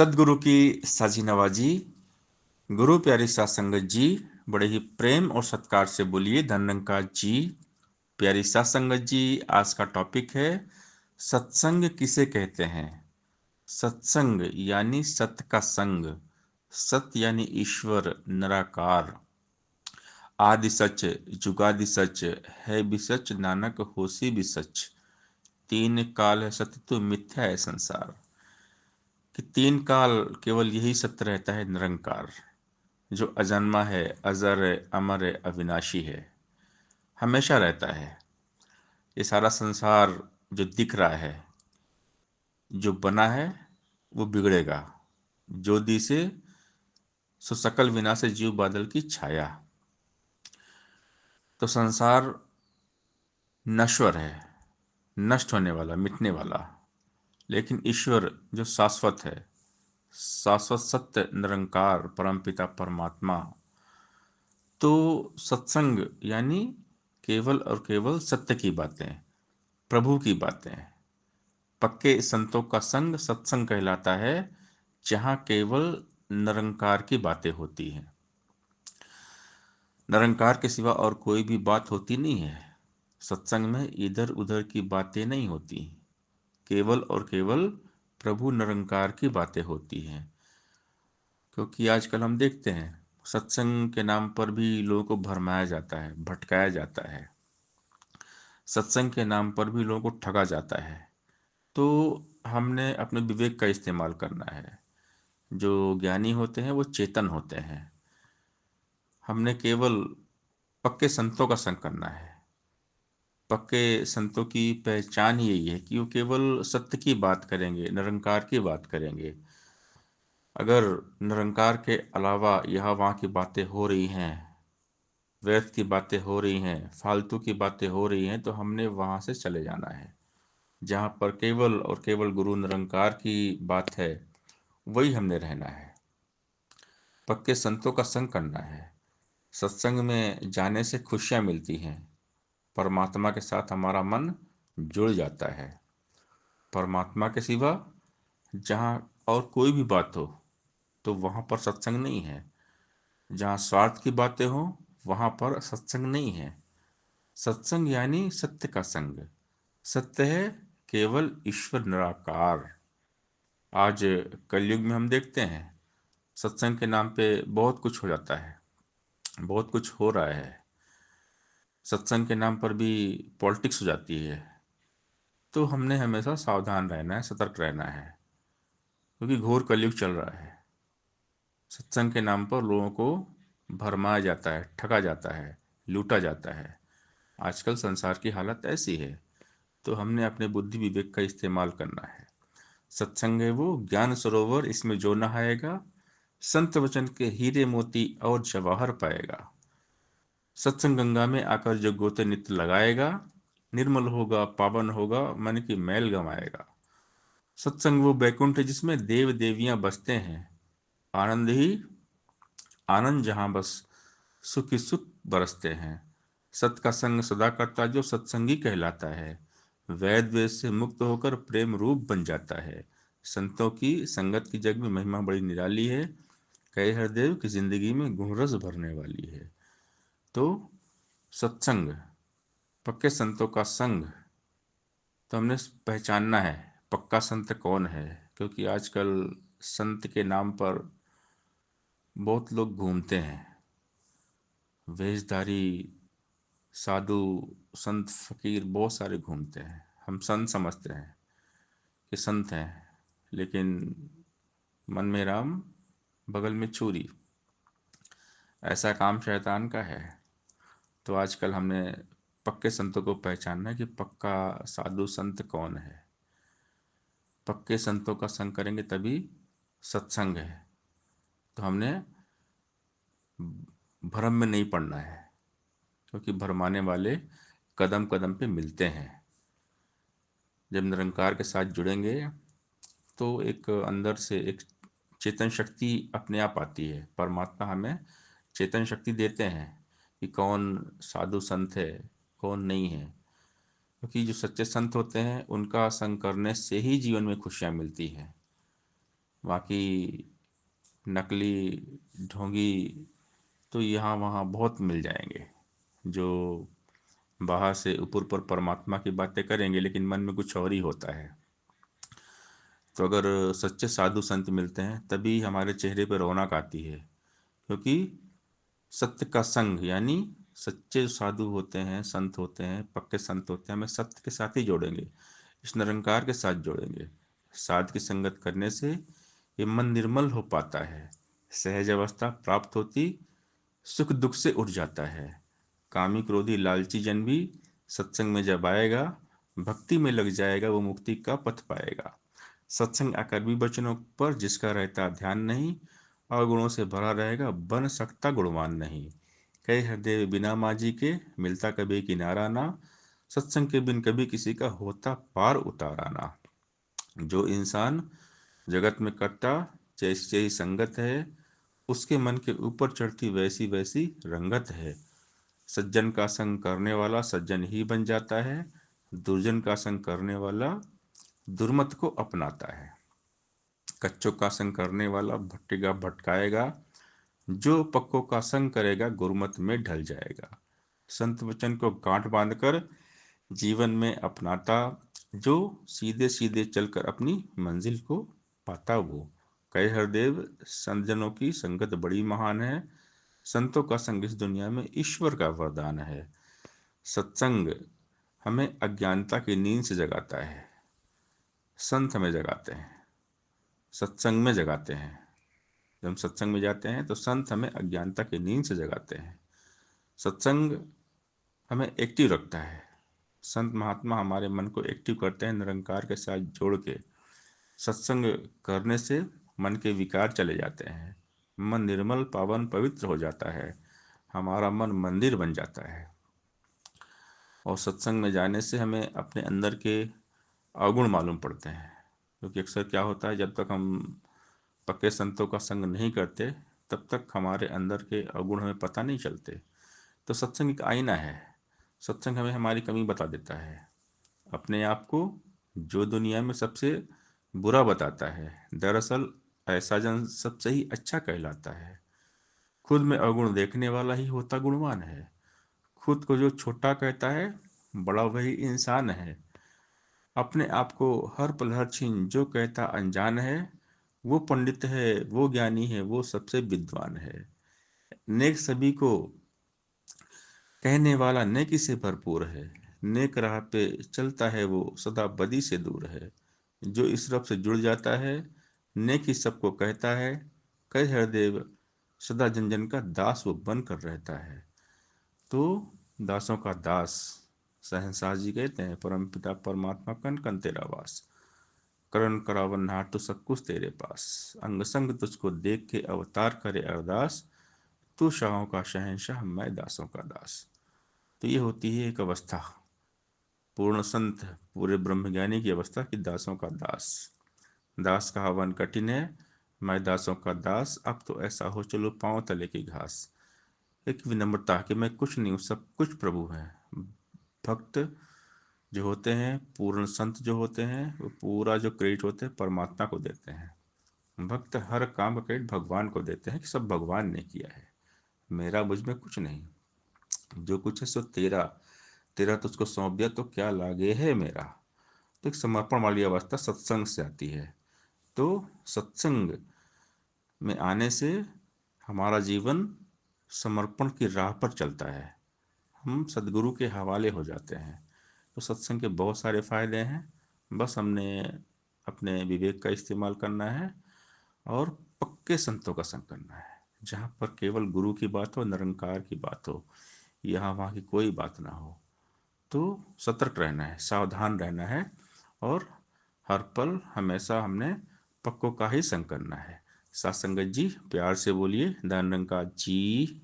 सदगुरु की साजी नवाजी। गुरु प्यारी साध संगत जी, बड़े ही प्रेम और सत्कार से बोलिए धन्यंकार जी। प्यारी साध संगत जी, आज का टॉपिक है सत्संग किसे कहते हैं। सत्संग यानी सत्य का संग। सत्य यानी ईश्वर निराकार, आदि सच, जुगादि सच, है भी सच, नानक होसी भी सच। तीन काल है सत्य तो मिथ्या है संसार। कि तीन काल केवल यही सत्य रहता है, निरंकार, जो अजन्मा है, अजर है, अमर है, अविनाशी है, हमेशा रहता है। ये सारा संसार जो दिख रहा है, जो बना है, वो बिगड़ेगा। जो दिसे सो सकल विनाश जीव बादल की छाया। तो संसार नश्वर है, नष्ट होने वाला, मिटने वाला। लेकिन ईश्वर जो शाश्वत है, शाश्वत सत्य निरंकार परमपिता परमात्मा। तो सत्संग यानी केवल और केवल सत्य की बातें, प्रभु की बातें। पक्के संतों का संग सत्संग कहलाता है, जहां केवल निरंकार की बातें होती हैं। निरंकार के सिवा और कोई भी बात होती नहीं है। सत्संग में इधर उधर की बातें नहीं होती, केवल और केवल प्रभु निरंकार की बातें होती हैं। क्योंकि आजकल हम देखते हैं सत्संग के नाम पर भी लोगों को भरमाया जाता है, भटकाया जाता है। सत्संग के नाम पर भी लोगों को ठगा जाता है। तो हमने अपने विवेक का इस्तेमाल करना है। जो ज्ञानी होते हैं वो चेतन होते हैं। हमने केवल पक्के संतों का संग करना है। पक्के संतों की पहचान ही यही है कि वो केवल सत्य की बात करेंगे, निरंकार की बात करेंगे। अगर निरंकार के अलावा यहाँ वहाँ की बातें हो रही हैं, व्यर्थ की बातें हो रही हैं, फालतू की बातें हो रही हैं, तो हमने वहाँ से चले जाना है। जहाँ पर केवल और केवल गुरु निरंकार की बात है, वही हमने रहना है। पक्के संतों का संग करना है। सत्संग में जाने से खुशियाँ मिलती हैं। परमात्मा के साथ हमारा मन जुड़ जाता है। परमात्मा के सिवा जहाँ और कोई भी बात हो, तो वहाँ पर सत्संग नहीं है। जहाँ स्वार्थ की बातें हो, वहाँ पर सत्संग नहीं है। सत्संग यानी सत्य का संग। सत्य है केवल ईश्वर निराकार। आज कलयुग में हम देखते हैं सत्संग के नाम पे बहुत कुछ हो जाता है, बहुत कुछ हो रहा है। सत्संग के नाम पर भी पॉलिटिक्स हो जाती है। तो हमने हमेशा सावधान रहना है, सतर्क रहना है, क्योंकि घोर कलयुग चल रहा है। सत्संग के नाम पर लोगों को भरमाया जाता है, ठगा जाता है, लूटा जाता है। आजकल संसार की हालत ऐसी है। तो हमने अपने बुद्धि विवेक का इस्तेमाल करना है। सत्संग है वो ज्ञान सरोवर, इसमें जो नहाएगा संत वचन के हीरे मोती और जवाहर पाएगा। सत्संग गंगा में आकर जो गोते नित्य लगाएगा, निर्मल होगा, पावन होगा, मन की मैल गमाएगा। सत्संग वो बैकुंठ है जिसमें देव देवियां बसते हैं। आनंद ही आनंद, जहां बस सुख ही सुख बरसते हैं। सत का संग सदा करता जो सत्संगी कहलाता है। वैद वेद से मुक्त होकर प्रेम रूप बन जाता है। संतों की संगत की जग में महिमा बड़ी निराली है। कई हरदेव की जिंदगी में गुणरस भरने वाली है। तो सत्संग, पक्के संतों का संग। तो हमने पहचानना है पक्का संत कौन है। क्योंकि आजकल संत के नाम पर बहुत लोग घूमते हैं, वेशधारी साधु, संत फकीर बहुत सारे घूमते हैं। हम संत समझते हैं कि संत हैं, लेकिन मन में राम, बगल में चूरी, ऐसा काम शैतान का है। तो आजकल हमने पक्के संतों को पहचानना है कि पक्का साधु संत कौन है। पक्के संतों का संग करेंगे तभी सत्संग है। तो हमने भ्रम में नहीं पड़ना है, क्योंकि भरमाने वाले कदम कदम पे मिलते हैं। जब निरंकार के साथ जुड़ेंगे तो एक अंदर से एक चेतन शक्ति अपने आप आती है। परमात्मा हमें चेतन शक्ति देते हैं कि कौन साधु संत है, कौन नहीं है। क्योंकि जो सच्चे संत होते हैं उनका संग करने से ही जीवन में खुशियाँ मिलती हैं। बाकी नकली ढोंगी तो यहाँ वहाँ बहुत मिल जाएंगे, जो बाहर से ऊपर ऊपर परमात्मा की बातें करेंगे लेकिन मन में कुछ और ही होता है। तो अगर सच्चे साधु संत मिलते हैं तभी हमारे चेहरे पर रौनक आती है, क्योंकि सत्य का संग, यानी सच्चे जो साधु होते हैं, संत होते हैं, पक्के संत होते हैं, हमें सत्य के साथ ही जोड़ेंगे, इस निरंकार के साथ जोड़ेंगे। साध की संगत करने से ये मन निर्मल हो पाता है, सहज अवस्था प्राप्त होती, सुख दुख से उठ जाता है। कामी क्रोधी लालची जन भी सत्संग में जब आएगा, भक्ति में लग जाएगा, वो मुक्ति का पथ पाएगा। सत्संग अकर्मी वचनों पर जिसका रहता ध्यान नहीं, अवगुणों से भरा रहेगा, बन सकता गुणवान नहीं। कहे हृदय बिना माजी के, मिलता कभी किनारा ना, सत्संग के बिन कभी किसी का होता पार उतारा ना। जो इंसान जगत में करता जैसी जैसी संगत है, उसके मन के ऊपर चढ़ती वैसी वैसी रंगत है। सज्जन का संग करने वाला सज्जन ही बन जाता है, दुर्जन का संग करने वाला दुर्मत को अपनाता है। कच्चों का संग करने वाला भटकेगा भटकाएगा, जो पक्कों का संग करेगा गुरमत में ढल जाएगा। संत वचन को गांठ बांधकर जीवन में अपनाता, जो सीधे सीधे चलकर अपनी मंजिल को पाता वो। कहे हरदेव संतजनों की संगत बड़ी महान है, संतों का संग इस दुनिया में ईश्वर का वरदान है। सत्संग हमें अज्ञानता की नींद से जगाता है, संत हमें जगाते हैं, सत्संग में जगाते हैं। जब हम सत्संग में जाते हैं तो संत हमें अज्ञानता की नींद से जगाते हैं। सत्संग हमें एक्टिव रखता है, संत महात्मा हमारे मन को एक्टिव करते हैं निरंकार के साथ जोड़ के। सत्संग करने से मन के विकार चले जाते हैं, मन निर्मल पावन पवित्र हो जाता है, हमारा मन मंदिर बन जाता है। और सत्संग में जाने से हमें अपने अंदर के अवगुण मालूम पड़ते हैं, क्योंकि अक्सर क्या होता है, जब तक हम पक्के संतों का संग नहीं करते तब तक हमारे अंदर के अवगुण हमें पता नहीं चलते। तो सत्संग एक आईना है, सत्संग हमें हमारी कमी बता देता है। अपने आप को जो दुनिया में सबसे बुरा बताता है, दरअसल ऐसा जन सबसे ही अच्छा कहलाता है। खुद में अवगुण देखने वाला ही होता गुणवान है। खुद को जो छोटा कहता है, बड़ा वही इंसान है। अपने आप को हर पल हर क्षण जो कहता अनजान है, वो पंडित है, वो ज्ञानी है, वो सबसे विद्वान है। नेक सभी को कहने वाला नेकी से भरपूर है, नेक राह पे चलता है वो सदा बदी से दूर है। जो इस रब से जुड़ जाता है, नेकी सबको कहता है, कह हरदेव सदा जन जन का दास वो बन कर रहता है। तो दासों का दास शहंशाह जी कहते हैं, परम पिता परमात्मा कन कन तेरा वास, करण करावन हार तो सब कुछ तेरे पास, अंग संग तुझको देख के अवतार करे अरदास, तू शाहों का शहंशाह मैं दासों का दास। तो ये होती है एक अवस्था, पूर्ण संत पूरे ब्रह्मज्ञानी की अवस्था की दासों का दास। दास का हवन कठिन है, मैं दासों का दास, अब तो ऐसा हो चलो पांव तले की घास। एक विनम्रता कि मैं कुछ नहीं हूँ, सब कुछ प्रभु है। भक्त जो होते हैं, पूर्ण संत जो होते हैं, वो पूरा जो क्रेडिट होते हैं परमात्मा को देते हैं। भक्त हर काम का क्रेडिट भगवान को देते हैं कि सब भगवान ने किया है, मेरा मुझ में कुछ नहीं, जो कुछ है सो तेरा, तेरा तुझको सौंप दिया तो क्या लागे है मेरा। तो एक समर्पण वाली अवस्था सत्संग से आती है। तो सत्संग में आने से हमारा जीवन समर्पण की राह पर चलता है, हम सदगुरु के हवाले हो जाते हैं। तो सत्संग के बहुत सारे फायदे हैं, बस हमने अपने विवेक का इस्तेमाल करना है और पक्के संतों का संग करना है, जहाँ पर केवल गुरु की बात हो, निरंकार की बात हो, यहाँ वहाँ की कोई बात ना हो। तो सतर्क रहना है, सावधान रहना है, और हर पल हमेशा हमने पक्कों का ही संग करना है। साथ संगत जी प्यार से बोलिए धन निरंकार जी